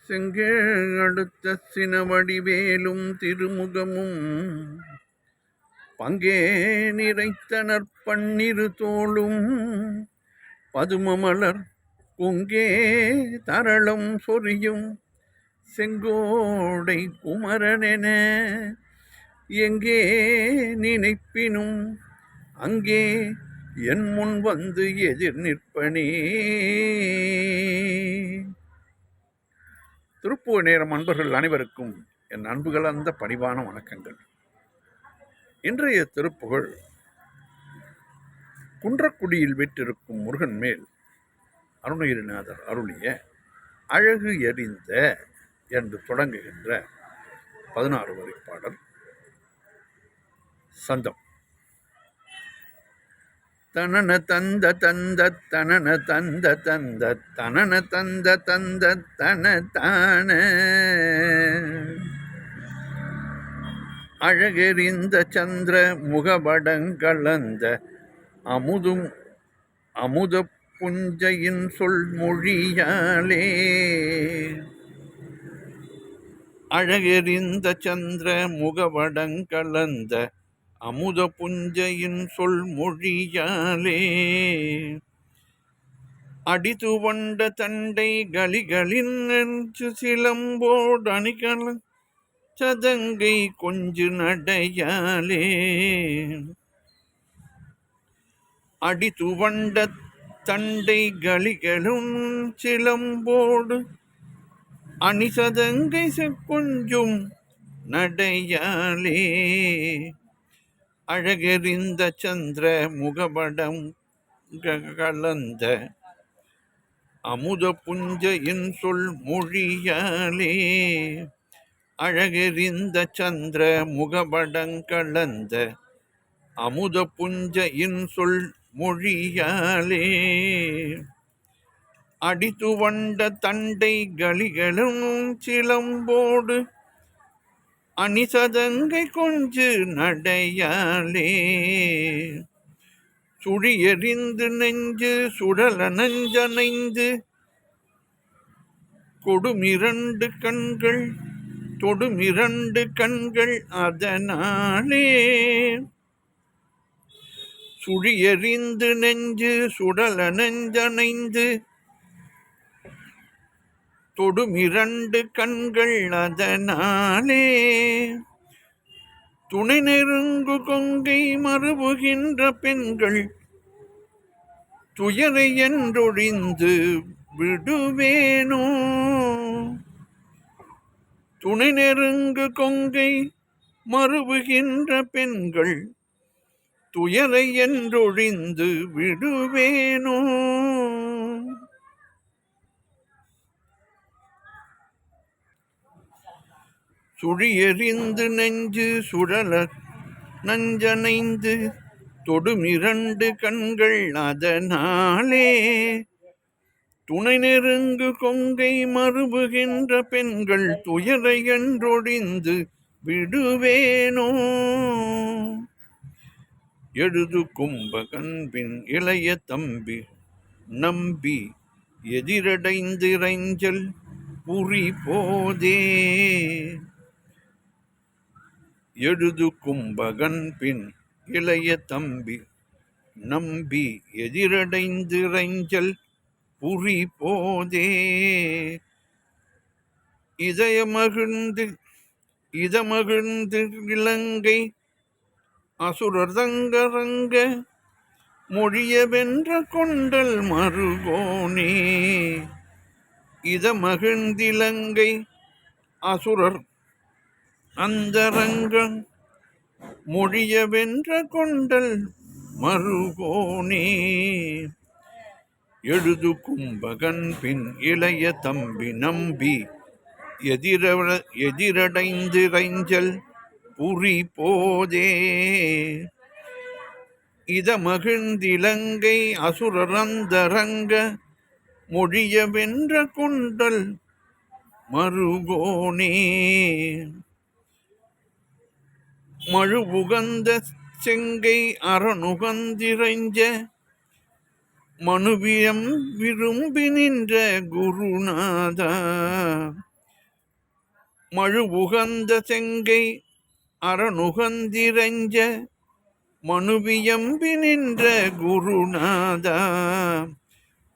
செங்கேழ் அடுத்த சினவடிவேலும் திருமுகமும் பங்கே நிறைத்தனர் பன்னிரு தோளும் பதுமமலர் கொங்கே தரளம் சொரியும் செங்கோடை குமரனென எங்கே நினைப்பினும் அங்கே என் முன் வந்து எதிர் நிற்பனே. திருப்புகழ் நேரம் அன்பர்கள் அனைவருக்கும் என் அன்பு கலந்த பணிவான வணக்கங்கள். இன்றைய திருப்புகழ் குன்றக்குடியில் வீற்றிருக்கும் முருகன் மேல் அருணகிரிநாதர் அருளிய அழகு எறிந்த என்று தொடங்குகின்ற 16 வரி பாடல். சந்தம். தனன தந்த தந்த தனன தந்த தந்த தனன தந்த தந்த தன தான அழகெறிந்த சந்திர முகபடங்கலந்த அமுதும் அமுத புஞ்சையின் சொல் மொழியாலே. அழகெறிந்த சந்திர முகவடங்கலந்த அமுத புஞ்சையின் சொல் மொழியாலே அடிதுவண்ட தண்டை கலிகளின் நெஞ்சு சிலம்போடு அணிகள சதங்கை கொஞ்சு நடையாலே. அடிதுவண்ட தண்டை கலிகளும் சிலம்போடு அணிசதங்கை கொஞ்சும் நடையாலே. அழகெறிந்த சந்திர முகபடம் கலந்த அமுத புஞ்சையின் சொல் மொழியாலே. அழகெறிந்த சந்திர முகபடங்கலந்த அமுத புஞ்சையின் சொல் மொழியாலே அடிதுவண்ட தண்டை கலிகளும் சிலம்போடு அணிசதங்கை கொஞ்சு நடையாலே. சுழியெறிந்து நெஞ்சு சுடல நஞ்சனைந்து கொடுமிரண்டு கண்கள் தொடுமிரண்டு கண்கள் அதனாலே. சுழியெறிந்து நெஞ்சு சுடல நஞ்சனைந்து தொடுமிரண்டு கண்கள் அதனாலே. துணை நெருங்கு கொங்கை மறுவுகின்ற பெண்கள் துயரை என்றொழிந்து விடுவேனோ. துணை நெருங்கு கொங்கை மறுவுகின்ற பெண்கள் துயரை என்றொழிந்து விடுவேனோ. சுழியெறிந்து நெஞ்சு சுழல நஞ்சனைந்து தொடுமிரண்டு கண்கள் அதனாலே. துணை நெருங்கு கொங்கை மறுவுகின்ற பெண்கள் துயரை என்றொழிந்து விடுவேனோ. எழுது கும்பகன்பின் இளைய தம்பி நம்பி எதிரடைந்திரைஞ்சல் புரி போதே. எழுது கும்பகன் பின் இளைய தம்பி நம்பி எதிரடைந்திரைஞ்சல் புரி போதே. இதமகிழ்ந்து இலங்கை அசுரர் தங்கரங்க மொழிய வென்ற கொண்டல் மருகோனே. இதமகிழ்ந்திலங்கை அசுரர் அந்தரங்கம் மொழிய வென்ற கொண்டல் மருகோனே. எழுது கும்பகன் பின் இளைய தம்பி நம்பி எதிரடைந்திரைஞ்சல் புரி போதே. இதமகிழ்ந்திலங்கை அசுரர் அந்தரங்க மொழிய வென்ற கொண்டல் மருகோனே. மழுவுகந்த செங்கை அரணுகந்திரைஞ்ச மனுவியம் விரும்பி நின்ற குருநாதா. மழு உகந்த செங்கை அறநுகந்திரஞ்ச மனுவியம்பி நின்ற குருநாதா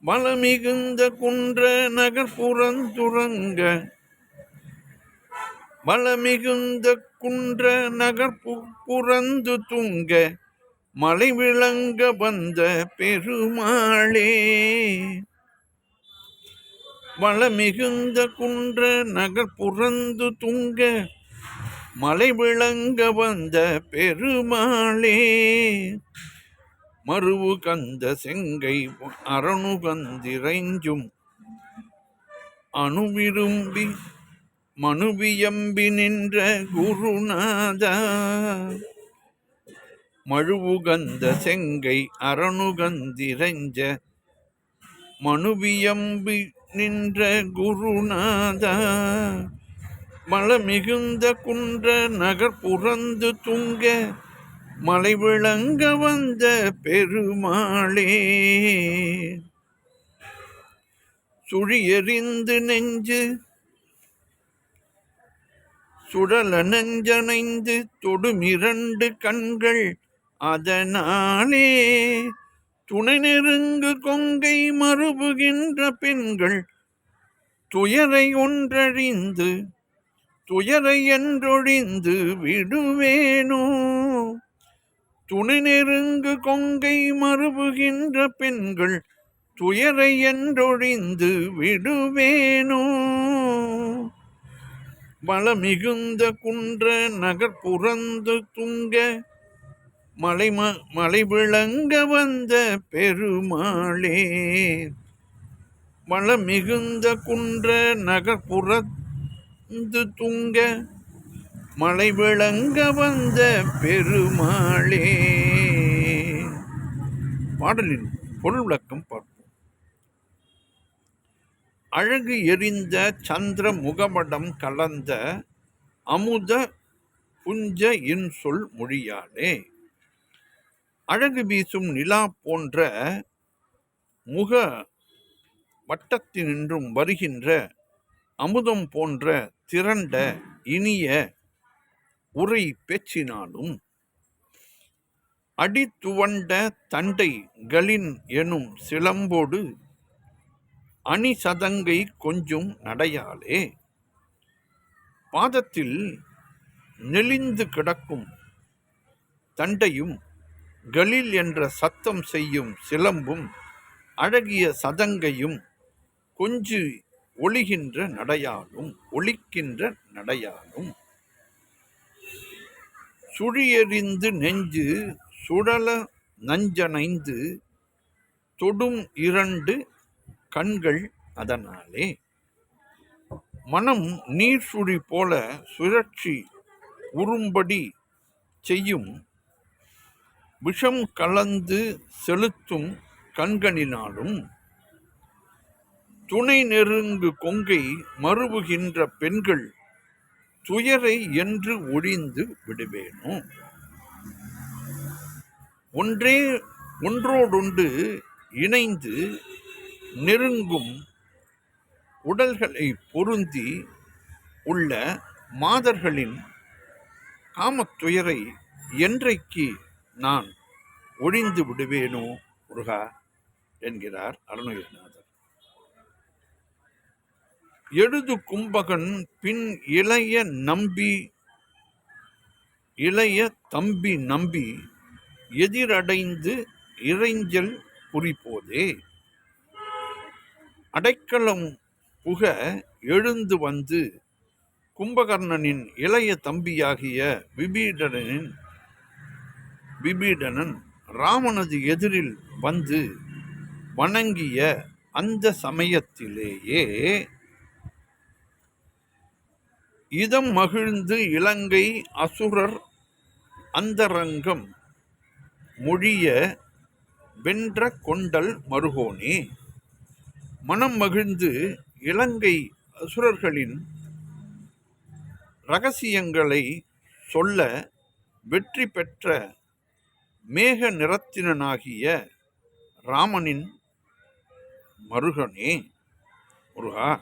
வளமிகுந்த குன்ற நகர்புறந்துறங்க வளமிகுந்த குன்ற நகர்புறந்து துங்க மலை விளங்க வந்த பெருமாளே வளமிகுந்த குன்ற நகர்புறந்து துங்க மலை விளங்க வந்த பெருமாளே மருவு கந்த செங்கை அறனுகந்திரைஞ்சும் அணுவிரும்பி மனுவியம்பி நின்ற குருநாதா மழுவுகந்த செங்கை அறனுகந்திரைஞ்ச மனுவியம்பி நின்ற குருநாதா மலமிகுந்த குன்ற நகர்புறந்து துங்க மலை விளங்க வந்த பெருமாளே சுழியெறிந்து நெஞ்சு சுடல நெஞ்சனைந்து தொடுமிரண்டு கண்கள் அதனாலே துணை நெருங்கு கொங்கை மறுபுகின்ற பெண்கள் துயரை ஒன்றழிந்து துயரை என்றொழிந்து விடுவேனோ துணை நெருங்கு கொங்கை மறுபுகின்ற பெண்கள் துயரை என்றொழிந்து விடுவேனோ வளமிகுந்த குன்ற நகர்புறந்து துங்க மலை விளங்க வந்த பெருமாளே வளமிகுந்த குன்ற நகர்புறந்து துங்க மலை விளங்க வந்த பெருமாளே. பாடலின் பொருள் விளக்கம் பார்ப்போம். அழகு எரிந்த சந்திர முகமடம் கலந்த அமுத புஞ்ச இன்சொல் மொழியாலே அழகு வீசும் நிலா போன்ற முக வட்டத்தினின்றும் வருகின்ற அமுதம் போன்ற திரண்ட இனிய உரை பேச்சினாலும் அடித்துவண்ட தண்டை கலின் எனும் சிலம்போடு அணி சதங்கை கொஞ்சும் நடையாலே பாதத்தில் நெளிந்து கிடக்கும் தண்டையும் கலில் என்ற சத்தம் செய்யும் சிலம்பும் அழகிய சதங்கையும் கொஞ்சு ஒளிக்கின்ற நடையாலும் சுழியெறிந்து நெஞ்சு சுடல நஞ்சனைந்து தொடும் இரண்டு கண்கள் அதனாலே மனம் நீர் சுழி போல சுழற்சி உறும்படி செய்யும் விஷம் கலந்து செலுத்தும் கண்களினாலும் துணை நெருங்கு கொங்கை மறுவுகின்ற பெண்கள் துயரை என்று ஒழிந்து விடுவேனோ ஒன்றோடொன்று இணைந்து நெருங்கும் உடல்களை பொருந்தி உள்ள மாதர்களின் காமத்துயரை என்றைக்கு நான் ஒழிந்து விடுவேனோ முருகா என்கிறார் அருணகிரிநாதர். எழுது கும்பகன் பின் இளைய தம்பி நம்பி எதிரடைந்து இறைஞ்சல் புரிப்போதே அடைக்கலம் புக எழுந்து வந்து கும்பகர்ணனின் இளைய தம்பியாகிய விபீடனன் ராமனது எதிரில் வந்து வணங்கிய அந்த சமயத்திலேயே இதம் மகிழ்ந்து இலங்கை அசுரர் அந்தரங்கம் மொழிய வென்ற கொண்டல் மருகோனே மனம் மகிழ்ந்து இலங்கை அசுரர்களின் இரகசியங்களை சொல்ல வெற்றி பெற்ற மேக நிறத்தினாகிய ராமனின் மருகனே முருகா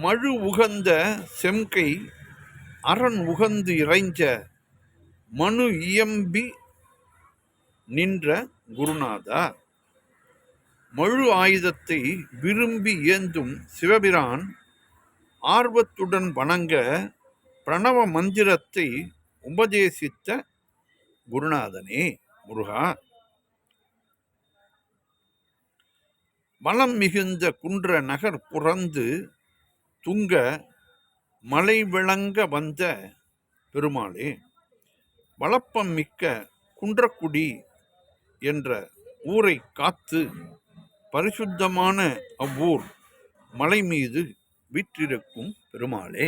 மழு உகந்த செம்கை அரண் உகந்து இறைஞ்ச மனு இயம்பி நின்ற குருநாதா. மழு ஆயுதத்தை விரும்பி ஏந்தும் சிவபிரான் ஆர்வத்துடன் வணங்க பிரணவ மந்திரத்தை உபதேசித்த குருநாதனே முருகா. வளம் மிகுந்த குன்ற நகர் புறந்து துங்க மலை விளங்க வந்த பெருமாளே. வளப்பம் மிக்க குன்றக்குடி என்ற ஊரை காத்து பரிசுத்தமான அவ்வூர் மலை மீது வீற்றிருக்கும் பெருமாளே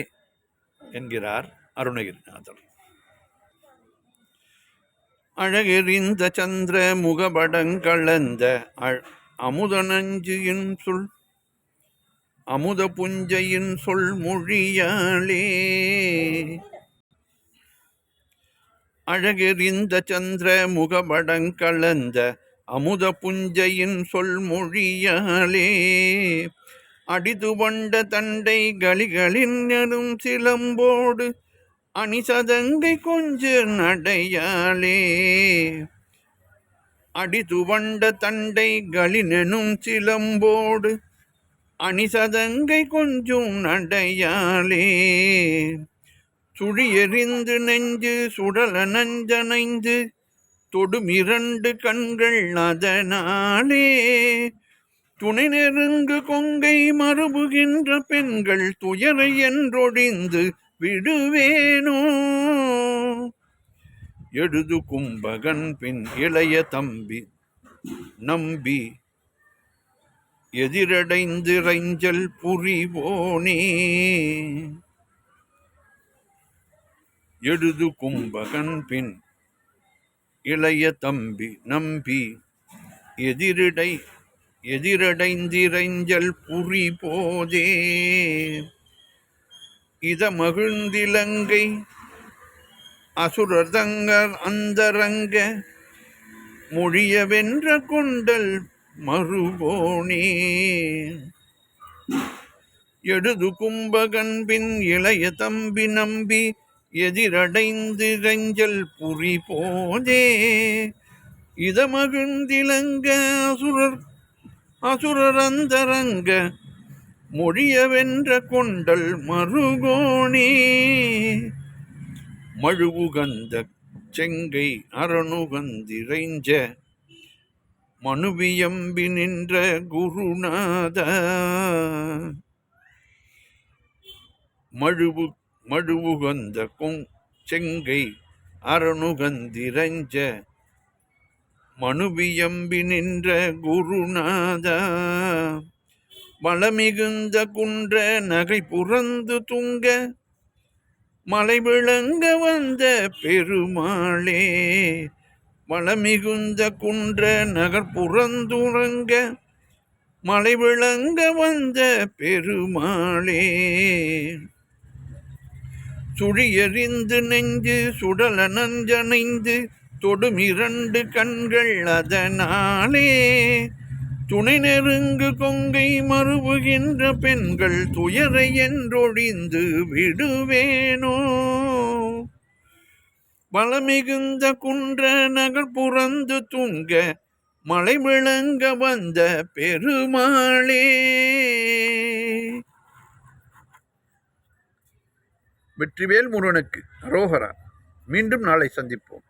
என்கிறார் அருணகிரிநாதர். அழகெறிந்த சந்திர முகபடங்கலந்த அமுதனஞ்சியின் சொல் அமுத புஞ்சையின் சொல் மொழியாளே. அழகெறிந்த சந்திர முகபடங்கலந்த அமுத புஞ்சையின் சொல் மொழியாளே. அடிதுவண்ட தண்டை களிகளின் நெடும் சிலம்போடு அணிசதங்கை கொஞ்ச நடையாளே. அடிதுவண்ட தண்டை களினெனும் சிலம்போடு அணிசதங்கை கொஞ்சம் நடையாளே. சுழியெறிந்து நெஞ்சு சுடல நஞ்சனைந்து தொடும் இரண்டு கண்கள் அதனாலே. துணை நெருங்கு கொங்கை மறுபுகின்ற பெண்கள் துயரை என்றொழிந்து விடுவேனோ. எழுது கும்பகன் பின் இளைய தம்பி நம்பி எதிரடைந்து இறைஞ்சல் புரிவோனே. எழுது கும்பகன் பின் இளைய தம்பி நம்பி எதிரடைந்திரைஞ்சல் புரி போதே. இத மகிழ்ந்திலங்கை அசுரர் தங்கர் அந்தரங்க மொழிய வென்ற கொண்டல் மறுபோனே. எழுது கும்பகன் பின் இளைய தம்பி நம்பி எதிரடைந்திரைஞ்சல் புரி போதே. இத மகிழ்ந்திலங்க அசுரர் அந்தரங்க மொழிய வென்ற கொண்டல் மறுகோணே. மழுவுகந்த செங்கை அரணுகந்திரைஞ்ச மனுவியம்பி நின்ற குருநாத. மழுவுகந்த செங்கை அரணுகந்திரைஞ்ச மனுவியம்பி நின்ற குருநாத. வளமிகுந்த குன்ற நகை புறந்து துங்க மலை விளங்க வந்த பெருமாளே. வளமிகுந்த குன்ற நகர் புறந்துறங்க மலை விளங்க வந்த பெருமாளே. சுழியறிந்து நெஞ்சு சுடல நஞ்சனைந்து தொடும் இரண்டு கண்கள் அதனாலே. துணை நெருங்கு கொங்கை மறுபுகின்ற பெண்கள் துயரை என்றொழிந்து விடுவேனோ. வளமிகுந்த குன்ற நகர் புறந்து துங்க மலை விளங்க வந்த பெருமாளே. வெற்றிவேல் முருகனுக்கு அரோகரா. மீண்டும் நாளை சந்திப்போம்.